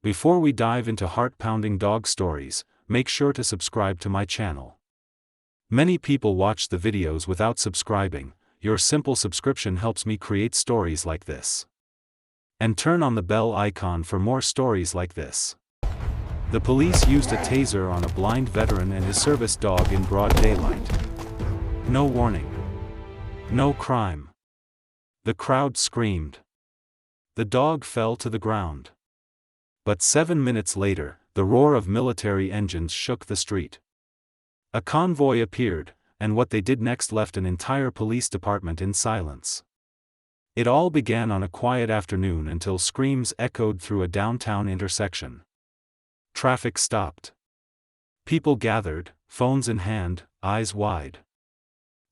Before we dive into heart-pounding dog stories, make sure to subscribe to my channel. Many people watch the videos without subscribing. Your simple subscription helps me create stories like this. And turn on the bell icon for more stories like this. The police used a taser on a blind veteran and his service dog in broad daylight. No warning. No crime. The crowd screamed. The dog fell to the ground. But 7 minutes later, the roar of military engines shook the street. A convoy appeared, and what they did next left an entire police department in silence. It all began on a quiet afternoon until screams echoed through a downtown intersection. Traffic stopped. People gathered, phones in hand, eyes wide.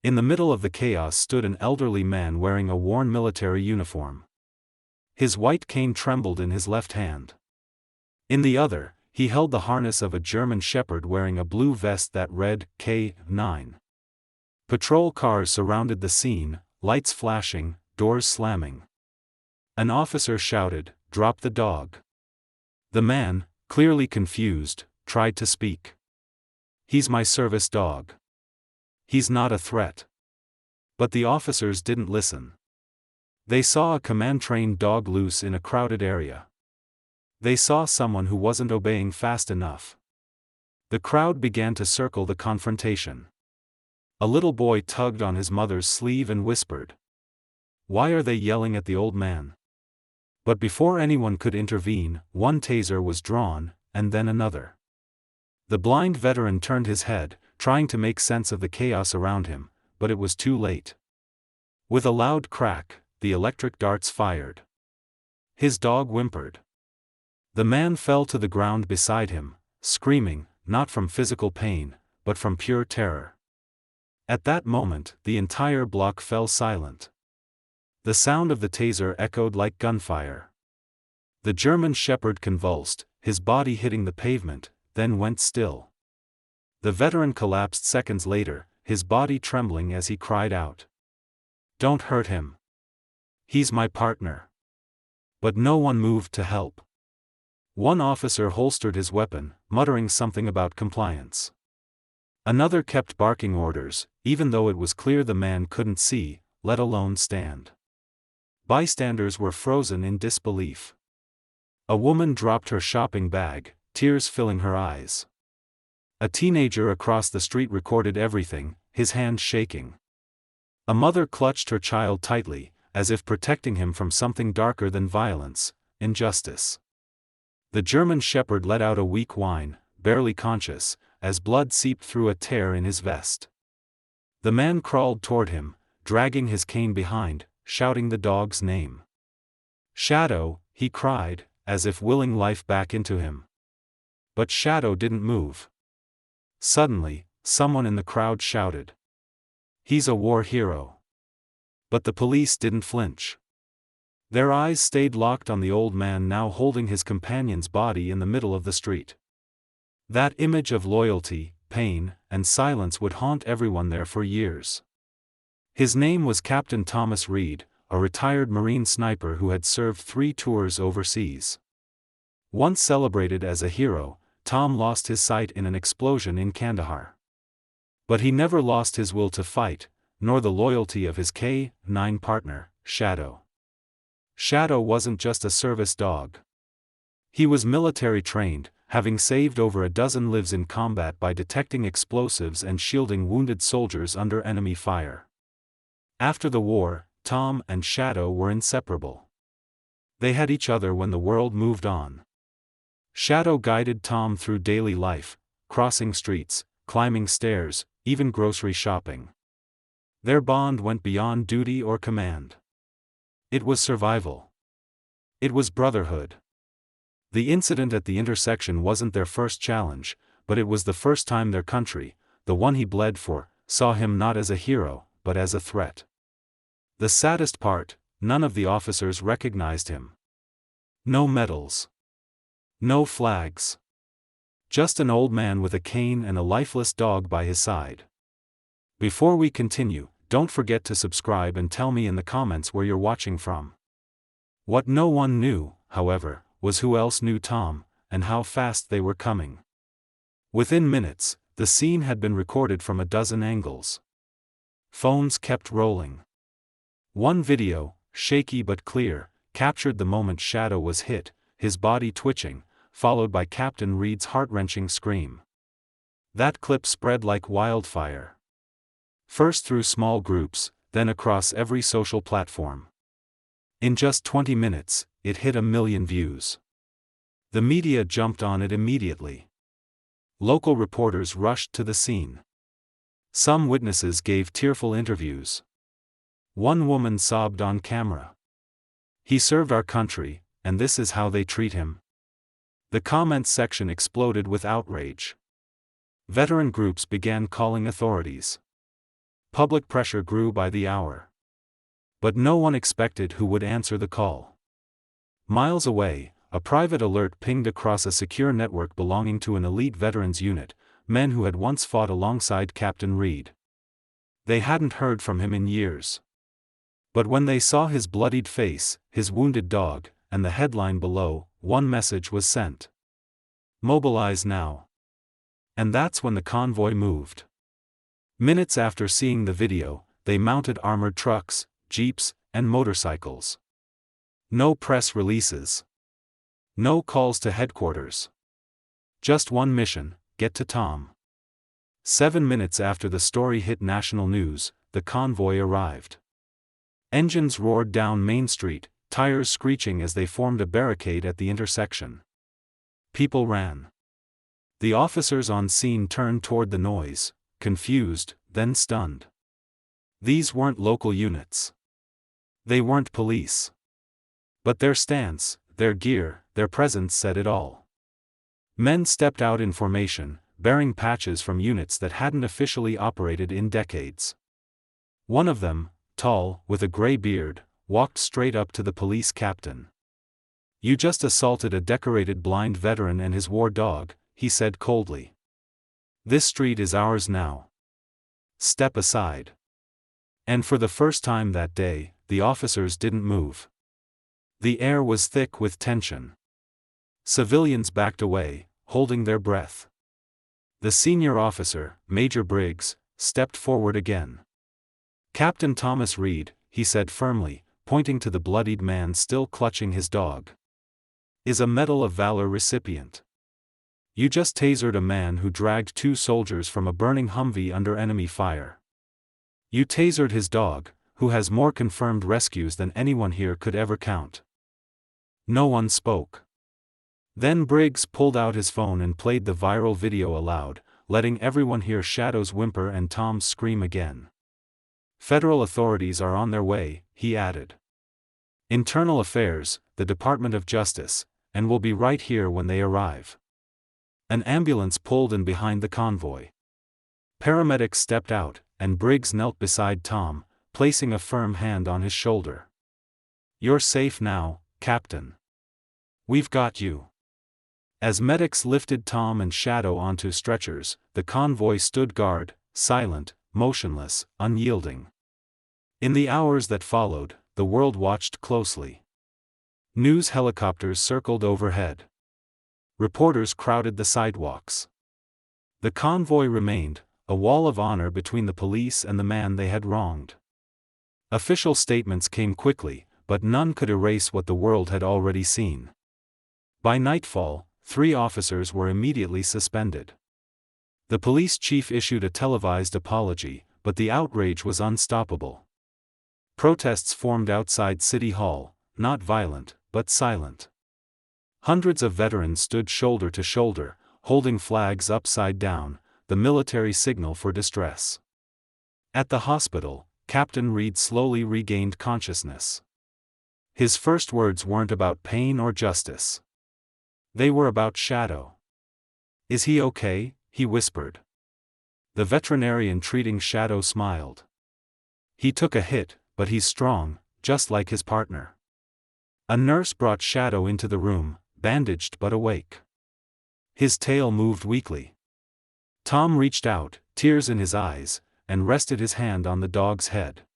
In the middle of the chaos stood an elderly man wearing a worn military uniform. His white cane trembled in his left hand. In the other, he held the harness of a German shepherd wearing a blue vest that read, K9. Patrol cars surrounded the scene, lights flashing, doors slamming. An officer shouted, "Drop the dog." The man, clearly confused, tried to speak. "He's my service dog. He's not a threat." But the officers didn't listen. They saw a command-trained dog loose in a crowded area. They saw someone who wasn't obeying fast enough. The crowd began to circle the confrontation. A little boy tugged on his mother's sleeve and whispered, "Why are they yelling at the old man?" But before anyone could intervene, one taser was drawn, and then another. The blind veteran turned his head, trying to make sense of the chaos around him, but it was too late. With a loud crack, the electric darts fired. His dog whimpered. The man fell to the ground beside him, screaming, not from physical pain, but from pure terror. At that moment, the entire block fell silent. The sound of the taser echoed like gunfire. The German shepherd convulsed, his body hitting the pavement, then went still. The veteran collapsed seconds later, his body trembling as he cried out, "Don't hurt him. He's my partner." But no one moved to help. One officer holstered his weapon, muttering something about compliance. Another kept barking orders, even though it was clear the man couldn't see, let alone stand. Bystanders were frozen in disbelief. A woman dropped her shopping bag, tears filling her eyes. A teenager across the street recorded everything, his hand shaking. A mother clutched her child tightly, as if protecting him from something darker than violence, injustice. The German shepherd let out a weak whine, barely conscious, as blood seeped through a tear in his vest. The man crawled toward him, dragging his cane behind, shouting the dog's name. "Shadow," he cried, as if willing life back into him. But Shadow didn't move. Suddenly, someone in the crowd shouted, "He's a war hero." But the police didn't flinch. Their eyes stayed locked on the old man now holding his companion's body in the middle of the street. That image of loyalty, pain, and silence would haunt everyone there for years. His name was Captain Thomas Reed, a retired Marine sniper who had served 3 tours overseas. Once celebrated as a hero, Tom lost his sight in an explosion in Kandahar. But he never lost his will to fight, nor the loyalty of his K9 partner, Shadow. Shadow wasn't just a service dog. He was military trained, having saved over a dozen lives in combat by detecting explosives and shielding wounded soldiers under enemy fire. After the war, Tom and Shadow were inseparable. They had each other when the world moved on. Shadow guided Tom through daily life, crossing streets, climbing stairs, even grocery shopping. Their bond went beyond duty or command. It was survival. It was brotherhood. The incident at the intersection wasn't their first challenge, but it was the first time their country, the one he bled for, saw him not as a hero, but as a threat. The saddest part, none of the officers recognized him. No medals. No flags. Just an old man with a cane and a lifeless dog by his side. Before we continue, don't forget to subscribe and tell me in the comments where you're watching from. What no one knew, however, was who else knew Tom, and how fast they were coming. Within minutes, the scene had been recorded from a dozen angles. Phones kept rolling. One video, shaky but clear, captured the moment Shadow was hit, his body twitching, followed by Captain Reed's heart-wrenching scream. That clip spread like wildfire. First through small groups, then across every social platform. In just 20 minutes, it hit 1 million views. The media jumped on it immediately. Local reporters rushed to the scene. Some witnesses gave tearful interviews. One woman sobbed on camera. "He served our country, and this is how they treat him." The comments section exploded with outrage. Veteran groups began calling authorities. Public pressure grew by the hour. But no one expected who would answer the call. Miles away, a private alert pinged across a secure network belonging to an elite veterans unit, men who had once fought alongside Captain Reed. They hadn't heard from him in years. But when they saw his bloodied face, his wounded dog, and the headline below, one message was sent: "Mobilize now." And that's when the convoy moved. Minutes after seeing the video, they mounted armored trucks, jeeps, and motorcycles. No press releases. No calls to headquarters. Just one mission: get to Tom. 7 minutes after the story hit national news, the convoy arrived. Engines roared down Main Street, tires screeching as they formed a barricade at the intersection. People ran. The officers on scene turned toward the noise, confused, then stunned. These weren't local units. They weren't police. But their stance, their gear, their presence said it all. Men stepped out in formation, bearing patches from units that hadn't officially operated in decades. One of them, tall, with a gray beard, walked straight up to the police captain. "You just assaulted a decorated blind veteran and his war dog," he said coldly. "This street is ours now. Step aside." And for the first time that day, the officers didn't move. The air was thick with tension. Civilians backed away, holding their breath. The senior officer, Major Briggs, stepped forward again. "Captain Thomas Reed," he said firmly, pointing to the bloodied man still clutching his dog, "is a Medal of Valor recipient. You just tasered a man who dragged 2 soldiers from a burning Humvee under enemy fire. You tasered his dog, who has more confirmed rescues than anyone here could ever count." No one spoke. Then Briggs pulled out his phone and played the viral video aloud, letting everyone hear Shadow's whimper and Tom's scream again. "Federal authorities are on their way," he added. "Internal Affairs, the Department of Justice, and will be right here when they arrive." An ambulance pulled in behind the convoy. Paramedics stepped out, and Briggs knelt beside Tom, placing a firm hand on his shoulder. "You're safe now, Captain. We've got you." As medics lifted Tom and Shadow onto stretchers, the convoy stood guard, silent, motionless, unyielding. In the hours that followed, the world watched closely. News helicopters circled overhead. Reporters crowded the sidewalks. The convoy remained, a wall of honor between the police and the man they had wronged. Official statements came quickly, but none could erase what the world had already seen. By nightfall, 3 officers were immediately suspended. The police chief issued a televised apology, but the outrage was unstoppable. Protests formed outside City Hall, not violent, but silent. Hundreds of veterans stood shoulder to shoulder, holding flags upside down, the military signal for distress. At the hospital, Captain Reed slowly regained consciousness. His first words weren't about pain or justice. They were about Shadow. "Is he okay?" he whispered. The veterinarian treating Shadow smiled. "He took a hit, but he's strong, just like his partner." A nurse brought Shadow into the room, bandaged but awake. His tail moved weakly. Tom reached out, tears in his eyes, and rested his hand on the dog's head.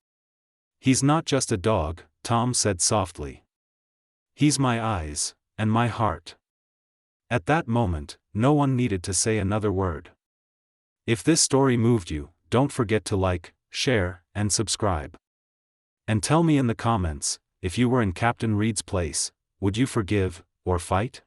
"He's not just a dog," Tom said softly. "He's my eyes, and my heart. At that moment, no one needed to say another word. If this story moved you, don't forget to like, share, and subscribe. And tell me in the comments, if you were in Captain Reed's place, would you forgive, or fight?